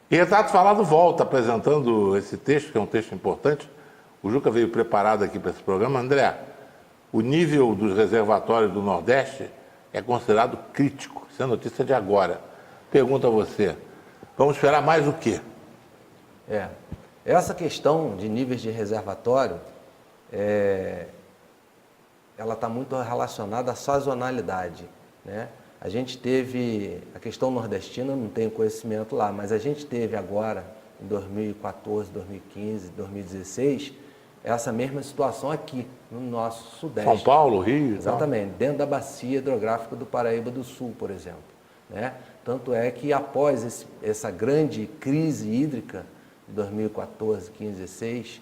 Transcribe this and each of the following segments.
E Retrato Falado volta apresentando esse texto, que é um texto importante. O Juca veio preparado aqui para esse programa. André, o nível dos reservatórios do Nordeste é considerado crítico. Isso é notícia de agora. Pergunto a você, vamos esperar mais o quê? Essa questão de níveis de reservatório, ela está muito relacionada à sazonalidade, né? A gente teve, a questão nordestina, eu não tenho conhecimento lá, mas a gente teve agora, em 2014, 2015, 2016, essa mesma situação aqui, no nosso Sudeste. São Paulo, Rio e Exatamente, dentro da bacia hidrográfica do Paraíba do Sul, por exemplo, né? Tanto é que após essa grande crise hídrica de 2014, 15, 16,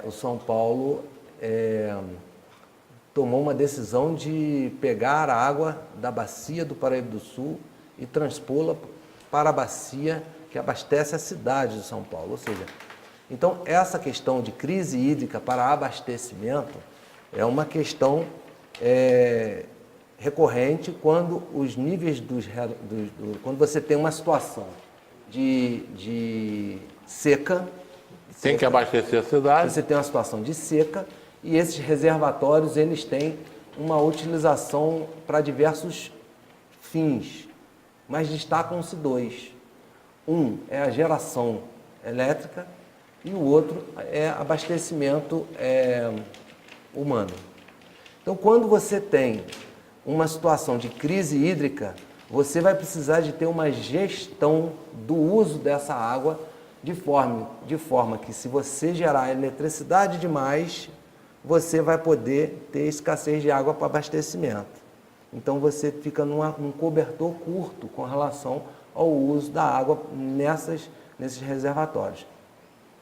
o São Paulo tomou uma decisão de pegar a água da bacia do Paraíba do Sul e transpô-la para a bacia que abastece a cidade de São Paulo. Ou seja, então essa questão de crise hídrica para abastecimento é uma questão recorrente quando os níveis quando você tem uma situação de seca. Tem que abastecer a cidade. Você tem uma situação de seca e esses reservatórios eles têm uma utilização para diversos fins, mas destacam-se dois. Um é a geração elétrica e o outro é abastecimento humano. Então, quando você tem uma situação de crise hídrica, você vai precisar de ter uma gestão do uso dessa água de forma que, se você gerar eletricidade demais, você vai poder ter escassez de água para abastecimento. Então você fica num cobertor curto com relação ao uso da água nesses reservatórios.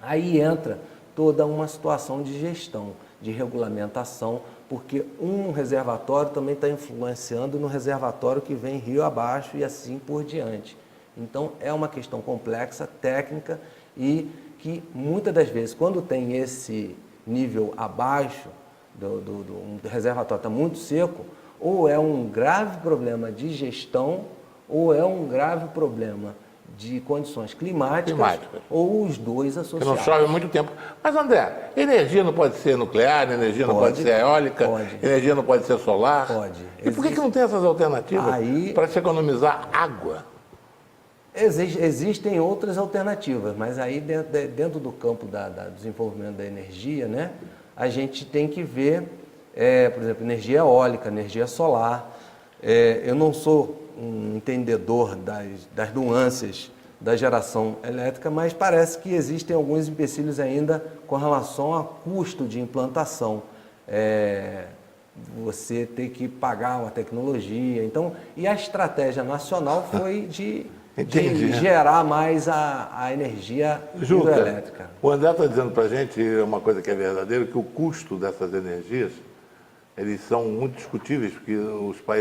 Aí entra toda uma situação de gestão, de regulamentação, porque um reservatório também está influenciando no reservatório que vem rio abaixo e assim por diante. Então é uma questão complexa, técnica e que muitas das vezes, quando tem esse nível abaixo do reservatório, está muito seco, ou é um grave problema de gestão, ou é um grave problema de condições climáticas. Ou os dois associados. Que não chove há muito tempo. Mas, André, energia não pode ser nuclear, energia não pode ser eólica, energia não pode ser solar? Pode. E por que não tem essas alternativas para se economizar água? Existem outras alternativas, mas aí dentro do campo do desenvolvimento da energia, né, a gente tem que ver, por exemplo, energia eólica, energia solar. Eu não sou um entendedor das nuances da geração elétrica, mas parece que existem alguns empecilhos ainda com relação a custo de implantação. Você tem que pagar uma tecnologia. Então, e a estratégia nacional foi de gerar mais a energia hidroelétrica. O André está dizendo para a gente uma coisa que é verdadeira, que o custo dessas energias, eles são muito discutíveis, porque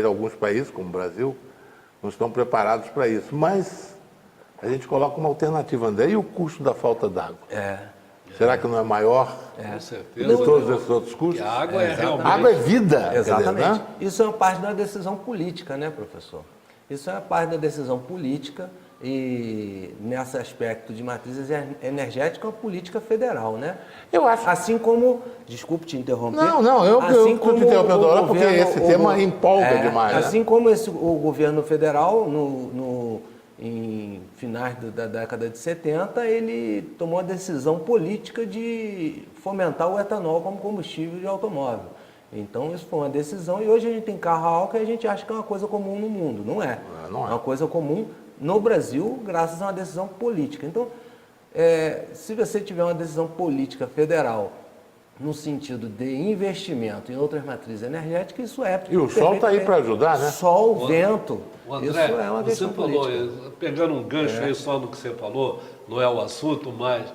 alguns países, como o Brasil, não estão preparados para isso. Mas a gente coloca uma alternativa, André. E o custo da falta d'água? Será que não é maior? Com certeza. De todos esses outros custos? A água realmente... A água é vida. Exatamente. Quer dizer, né? Isso é uma parte da decisão política, né, professor? Isso é uma parte da decisão política e, nesse aspecto de matrizes energéticas, é uma política federal, né? Eu acho. Assim como... Desculpe te interromper. Não, eu estou te interrompendo agora porque esse tema empolga demais. Assim como o governo federal, em finais da década de 70, ele tomou a decisão política de fomentar o etanol como combustível de automóvel. Então, isso foi uma decisão e hoje a gente tem carro a álcool e a gente acha que é uma coisa comum no mundo. Não é. Não é. É uma coisa comum no Brasil, graças a uma decisão política. Então, se você tiver uma decisão política federal no sentido de investimento em outras matrizes energéticas, isso é... E o sol está aí para ajudar, né? Sol, vento, André, isso é uma questão política. Pegando um gancho aí só no que você falou, não é o assunto, mas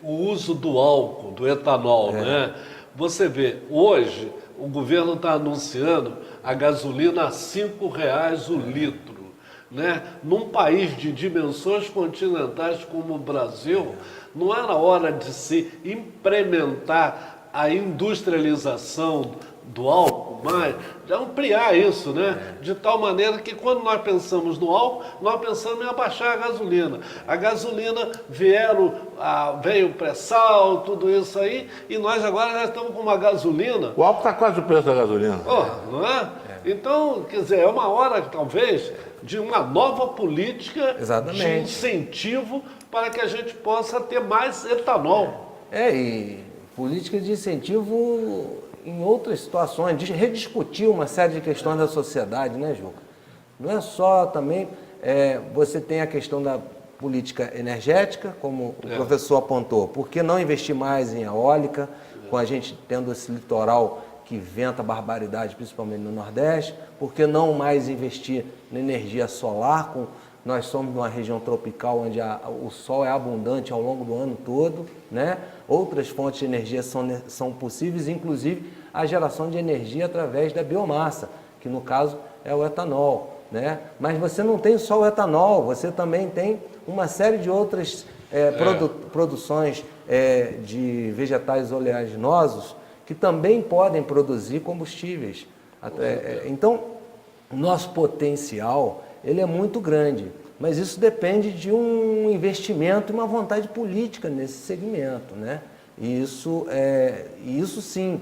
o uso do álcool, do etanol, né? Você vê, hoje o governo está anunciando a gasolina a R$ 5,00 o litro, né? Num país de dimensões continentais como o Brasil, não era hora de se implementar a industrialização do álcool, mais, de ampliar isso, né? De tal maneira que quando nós pensamos no álcool, nós pensamos em abaixar a gasolina. A gasolina veio o pré-sal, tudo isso aí, e nós agora já estamos com uma gasolina. O álcool está quase o preço da gasolina. Oh, não é? Então, quer dizer, é uma hora, talvez, de uma nova política Exatamente. de incentivo para que a gente possa ter mais etanol. E política de incentivo em outras situações, de rediscutir uma série de questões da sociedade, né, Juca? Não é só também, você tem a questão da política energética, como o professor apontou, por que não investir mais em eólica, com a gente tendo esse litoral que venta barbaridade, principalmente no Nordeste, por que não mais investir na energia solar, nós somos numa região tropical onde o sol é abundante ao longo do ano todo, né? Outras fontes de energia são possíveis, inclusive a geração de energia através da biomassa, que no caso é o etanol, né? Mas você não tem só o etanol, você também tem uma série de outras produções de vegetais oleaginosos que também podem produzir combustíveis. Então, nosso potencial ele é muito grande, mas isso depende de um investimento e uma vontade política nesse segmento, né? E isso sim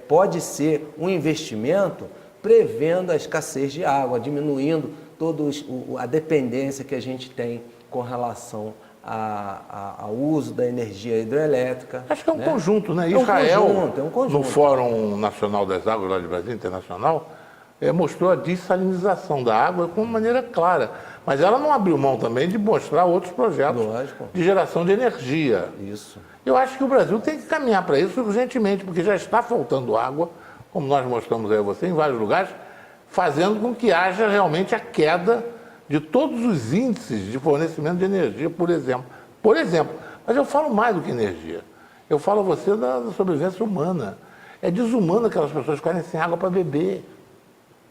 pode ser um investimento prevendo a escassez de água, diminuindo toda a dependência que a gente tem com relação ao uso da energia hidrelétrica. Acho que é um conjunto, né? É um Israel, conjunto. no Fórum Nacional das Águas lá de Brasília, internacional, mostrou a dessalinização da água de uma maneira clara. Mas ela não abriu mão também de mostrar outros projetos de geração de energia. Isso. Eu acho que o Brasil tem que caminhar para isso urgentemente, porque já está faltando água, como nós mostramos aí a você, em vários lugares, fazendo com que haja realmente a queda de todos os índices de fornecimento de energia, por exemplo. Mas eu falo mais do que energia. Eu falo a você da sobrevivência humana. É desumano aquelas pessoas ficarem sem água para beber.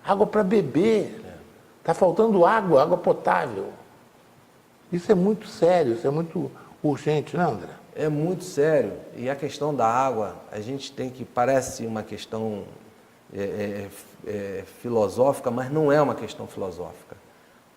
Água para beber. Está faltando água potável. Isso é muito sério, isso é muito urgente, né, André? É muito sério. E a questão da água, a gente tem que, parece uma questão filosófica, mas não é uma questão filosófica.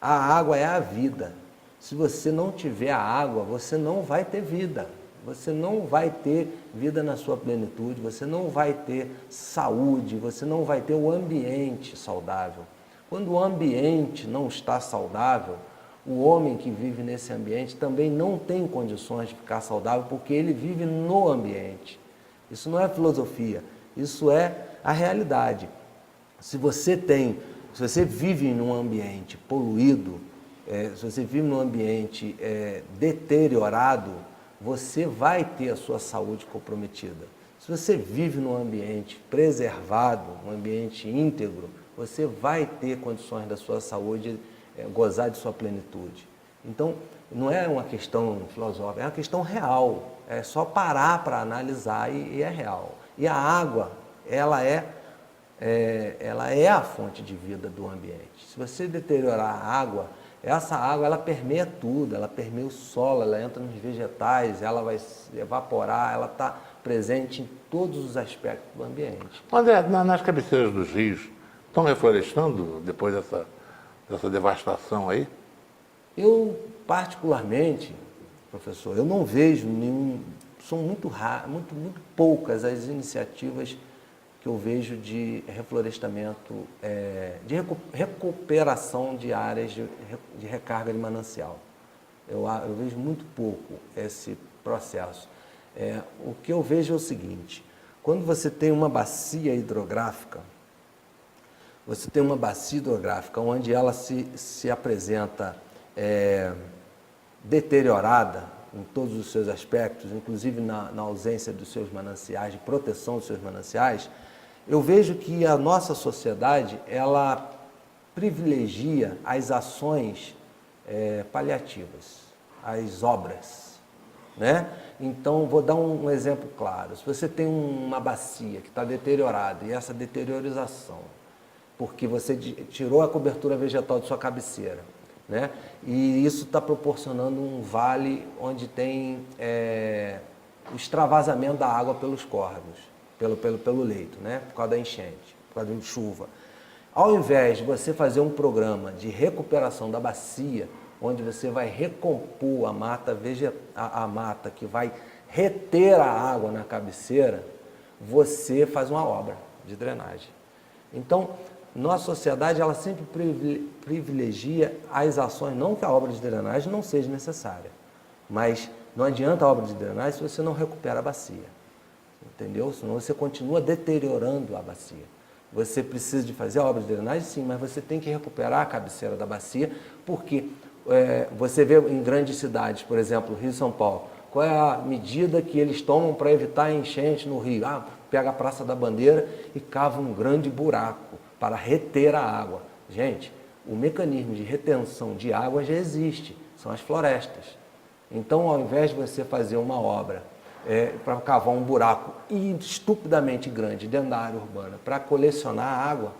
A água é a vida. Se você não tiver a água, você não vai ter vida. Você não vai ter vida na sua plenitude, você não vai ter saúde, você não vai ter o ambiente saudável. Quando o ambiente não está saudável, o homem que vive nesse ambiente também não tem condições de ficar saudável, porque ele vive no ambiente. Isso não é filosofia, isso é a realidade. Se você vive num ambiente poluído, se você vive num ambiente deteriorado, você vai ter a sua saúde comprometida. Se você vive num ambiente preservado, um ambiente íntegro, você vai ter condições da sua saúde gozar de sua plenitude. Então, não é uma questão filosófica, é uma questão real. É só parar para analisar e é real. E a água, ela é a fonte de vida do ambiente. Se você deteriorar a água, essa água ela permeia tudo, ela permeia o solo, ela entra nos vegetais, ela vai se evaporar, ela está presente em todos os aspectos do ambiente. André, nas cabeceiras dos rios, estão reflorestando depois dessa devastação aí? Eu, particularmente, professor, eu não vejo nenhum... São muito poucas as iniciativas que eu vejo de reflorestamento, de recuperação de áreas de recarga de manancial. Eu vejo muito pouco esse processo. O que eu vejo é o seguinte: quando você tem uma bacia hidrográfica, onde ela se apresenta deteriorada em todos os seus aspectos, inclusive na ausência dos seus mananciais, de proteção dos seus mananciais, eu vejo que a nossa sociedade, ela privilegia as ações paliativas, as obras, né? Então, vou dar um exemplo claro. Se você tem uma bacia que está deteriorada, e essa deteriorização, porque você tirou a cobertura vegetal de sua cabeceira, né? E isso está proporcionando um vale onde tem o extravasamento da água pelos córregos, pelo leito, né? Por causa da enchente. por causa de chuva. Ao invés de você fazer um programa de recuperação da bacia, onde você vai recompor a mata, a mata que vai reter a água na cabeceira, você faz uma obra de drenagem. Então, nossa sociedade ela sempre privilegia as ações, não que a obra de drenagem não seja necessária, mas não adianta a obra de drenagem se você não recupera a bacia, entendeu? Senão você continua deteriorando a bacia. Você precisa de fazer a obra de drenagem, sim, mas você tem que recuperar a cabeceira da bacia, porque você vê em grandes cidades, por exemplo, Rio e São Paulo, qual é a medida que eles tomam para evitar enchente no rio? Pega a Praça da Bandeira e cava um grande buraco para reter a água. Gente, o mecanismo de retenção de água já existe, são as florestas. Então, ao invés de você fazer uma obra para cavar um buraco estupidamente grande dentro da área urbana para colecionar água,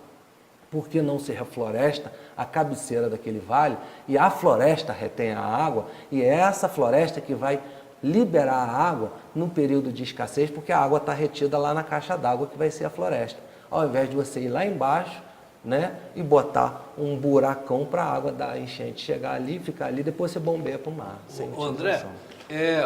por que não se refloresta a cabeceira daquele vale e a floresta retém a água e é essa floresta que vai liberar a água no período de escassez, porque a água está retida lá na caixa d'água que vai ser a floresta. Ao invés de você ir lá embaixo, né, e botar um buracão para a água da enchente chegar ali, ficar ali, depois você bombeia para o mar. André,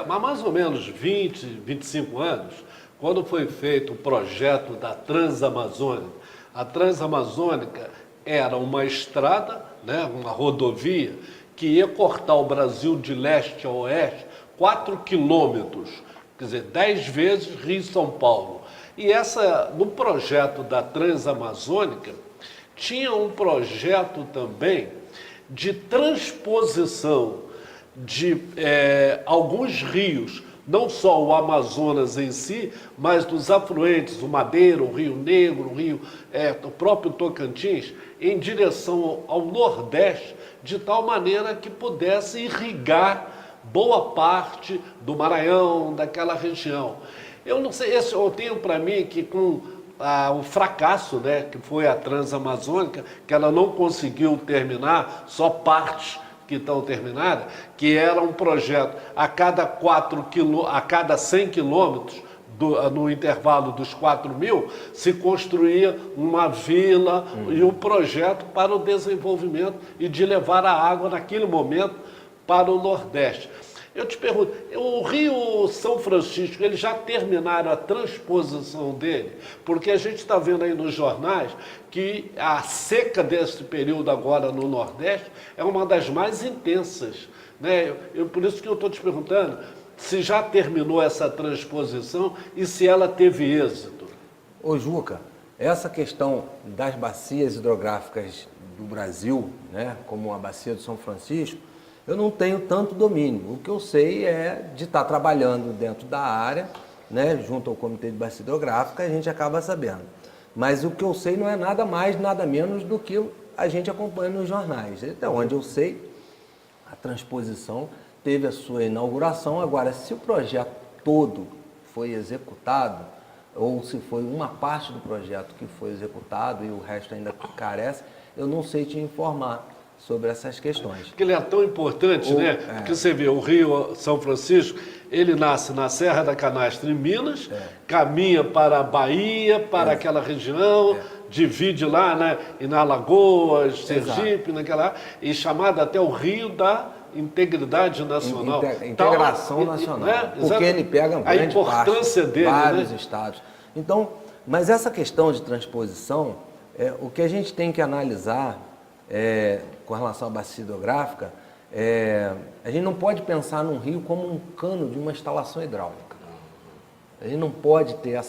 há mais ou menos 20, 25 anos, quando foi feito o projeto da Transamazônica, a Transamazônica era uma estrada, né, uma rodovia, que ia cortar o Brasil de leste a oeste, 4 quilômetros, quer dizer, 10 vezes Rio e São Paulo. E no projeto da Transamazônica, tinha um projeto também de transposição de alguns rios, não só o Amazonas em si, mas dos afluentes, o Madeira, o Rio Negro, o próprio Tocantins, em direção ao Nordeste, de tal maneira que pudesse irrigar boa parte do Maranhão, daquela região. Eu não sei, eu tenho para mim que com o fracasso, né, que foi a Transamazônica, que ela não conseguiu terminar, só partes que estão terminadas, que era um projeto a cada 100 quilômetros, no intervalo dos 4.000, se construía uma vila e um projeto para o desenvolvimento e de levar a água naquele momento para o Nordeste. Eu te pergunto, o Rio São Francisco, eles já terminaram a transposição dele? Porque a gente está vendo aí nos jornais que a seca desse período agora no Nordeste é uma das mais intensas, né? Por isso que eu estou te perguntando se já terminou essa transposição e se ela teve êxito. Ô Juca, essa questão das bacias hidrográficas do Brasil, né, como a bacia do São Francisco, eu não tenho tanto domínio. O que eu sei é de estar trabalhando dentro da área, né, junto ao Comitê de Bacia Hidrográfica, a gente acaba sabendo. Mas o que eu sei não é nada mais, nada menos do que a gente acompanha nos jornais. Então, onde eu sei, a transposição teve a sua inauguração. Agora, se o projeto todo foi executado, ou se foi uma parte do projeto que foi executado e o resto ainda carece, eu não sei te informar sobre essas questões. Porque ele é tão importante, né? Porque você vê, o Rio São Francisco, ele nasce na Serra da Canastra, em Minas, caminha para a Bahia, para aquela região, divide lá, né, em Alagoas, Sergipe, naquela, e chamado até o Rio da Integridade Nacional. Integração nacional, né? Porque ele pega a importância dele, vários né? estados. Então, mas essa questão de transposição, o que a gente tem que analisar com relação à bacia hidrográfica, a gente não pode pensar num rio como um cano de uma instalação hidráulica. A gente não pode ter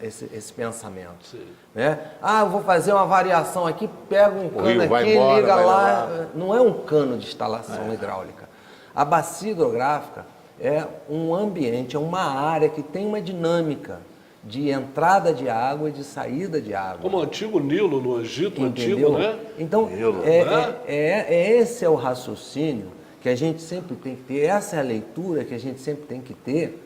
esse pensamento. Né? Eu vou fazer uma variação aqui, pego um cano aqui, embora, liga lá. Não é um cano de instalação hidráulica. A bacia hidrográfica é um ambiente, é uma área que tem uma dinâmica de entrada de água e de saída de água. Como o antigo Nilo no Egito, entendeu? Antigo, né? Então, Nilo, esse é o raciocínio que a gente sempre tem que ter, essa é a leitura que a gente sempre tem que ter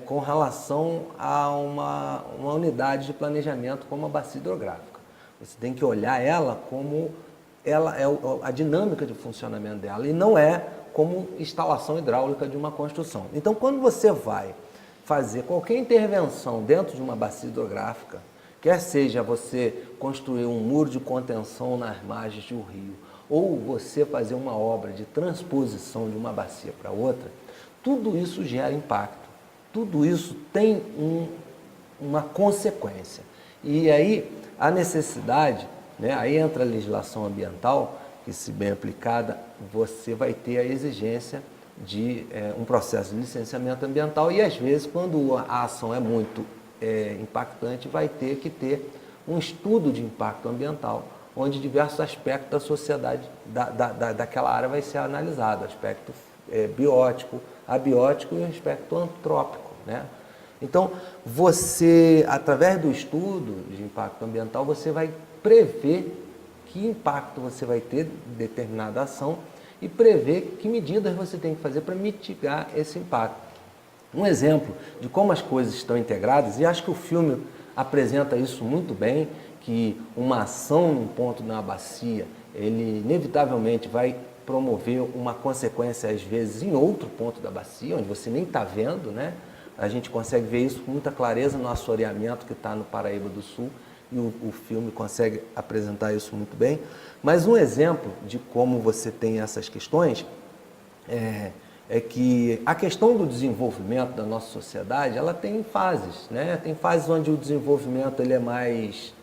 com relação a uma unidade de planejamento como a bacia hidrográfica. Você tem que olhar ela como ela é a dinâmica de funcionamento dela e não é como instalação hidráulica de uma construção. Então, quando você vai fazer qualquer intervenção dentro de uma bacia hidrográfica, quer seja você construir um muro de contenção nas margens de um rio, ou você fazer uma obra de transposição de uma bacia para outra, tudo isso gera impacto, tudo isso tem uma consequência. E aí a necessidade, né, aí entra a legislação ambiental, que se bem aplicada, você vai ter a exigência de um processo de licenciamento ambiental e às vezes quando a ação é muito impactante, vai ter que ter um estudo de impacto ambiental, onde diversos aspectos da sociedade, daquela área vai ser analisado, aspecto biótico, abiótico e o aspecto antrópico, né? Então, você, através do estudo de impacto ambiental, você vai prever que impacto você vai ter de determinada ação e prever que medidas você tem que fazer para mitigar esse impacto. Um exemplo de como as coisas estão integradas, e acho que o filme apresenta isso muito bem, que uma ação num ponto na bacia, ele inevitavelmente vai promover uma consequência, às vezes, em outro ponto da bacia, onde você nem está vendo, né? A gente consegue ver isso com muita clareza no assoreamento que está no Paraíba do Sul, e o filme consegue apresentar isso muito bem. Mas um exemplo de como você tem essas questões é que a questão do desenvolvimento da nossa sociedade, ela tem fases, né? Tem fases onde o desenvolvimento ele é mais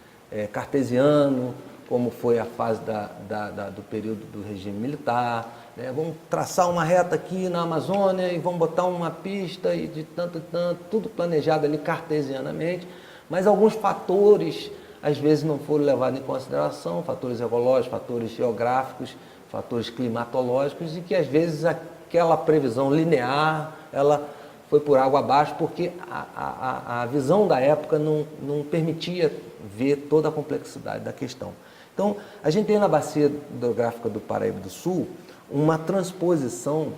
cartesiano, como foi a fase do período do regime militar, né? Vamos traçar uma reta aqui na Amazônia e vamos botar uma pista e de tanto, tudo planejado ali cartesianamente, mas alguns fatores às vezes não foram levados em consideração, fatores ecológicos, fatores geográficos, fatores climatológicos, e que às vezes aquela previsão linear, ela foi por água abaixo, porque a visão da época não permitia ver toda a complexidade da questão. Então, a gente tem na bacia hidrográfica do Paraíba do Sul uma transposição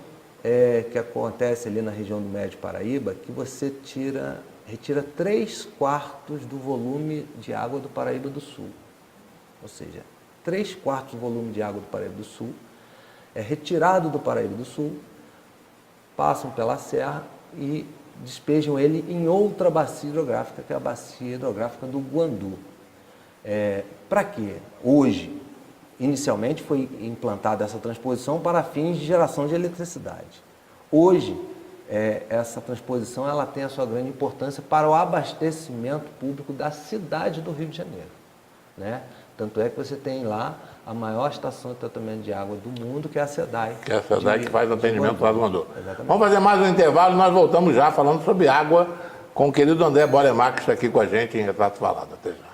que acontece ali na região do Médio Paraíba, que você retira 3/4 do volume de água do Paraíba do Sul. Ou seja, 3/4 do volume de água do Paraíba do Sul é retirado do Paraíba do Sul, passam pela serra e despejam ele em outra bacia hidrográfica, que é a bacia hidrográfica do Guandu. Para quê? Hoje, inicialmente foi implantada essa transposição para fins de geração de eletricidade. Hoje, essa transposição ela tem a sua grande importância para o abastecimento público da cidade do Rio de Janeiro, né? Tanto é que você tem lá a maior estação de tratamento de água do mundo, que é a SEDAI. Que é a SEDAI que faz atendimento lá do Guandu. Vamos fazer mais um intervalo e nós voltamos já falando sobre água com o querido André Boremax aqui com a gente em Retrato Falado. Até já.